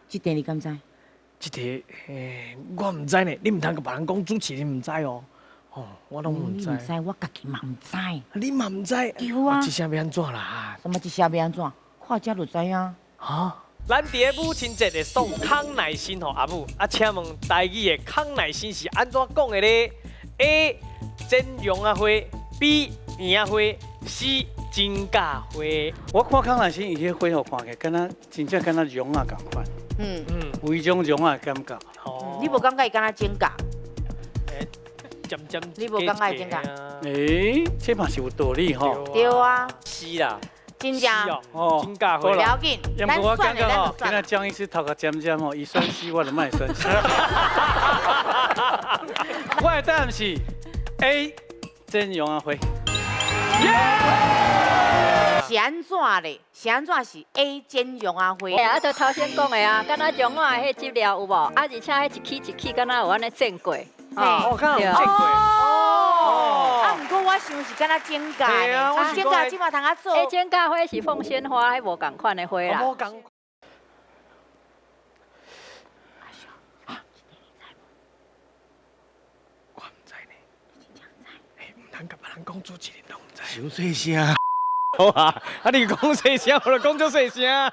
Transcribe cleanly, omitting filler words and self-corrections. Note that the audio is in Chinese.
这题你敢知？这题，我唔知呢，你唔通甲别人讲主持，你唔知哦。哦，我拢唔知。你唔知，我家己嘛唔知。你嘛唔知？对啊。这下要安怎啦？什么一下要安怎？看遮就知啊。哈？咱伫个母亲节的送康乃馨给阿母，请问台语的康乃馨是安怎讲的呢 ？A. 剪绒啊花 ，B. 棉啊花 ，C. 金甲花。我看康乃馨伊迄花吼看起来，敢若真正敢若绒啊共款，有一种绒啊的感觉。你无感觉伊敢若剪甲？尖尖。你无感觉伊剪甲？这嘛是有道理吼。对啊。是啦。真正。哦，金甲花。不要紧，咱我感觉吼，算今仔江医师头壳尖尖吼，伊选 C， 我就卖选 C。我的答案是 A， 剪绒啊花。是安怎嘞？是安怎是 A 剪绒啊花？啊，就头先讲的啊，敢若绒啊迄质料有无？啊，而且迄一起一起，敢若有安尼剪过。哦，敢有剪过。哦。不过我想是敢若剪甲的，我剪甲即马通啊做。迄剪甲花是凤仙花，迄无共款的花啦。无共。我唔知呢。唔通甲别人讲主持人都唔知。伤细声。好啊，你讲细声，我就讲足细声。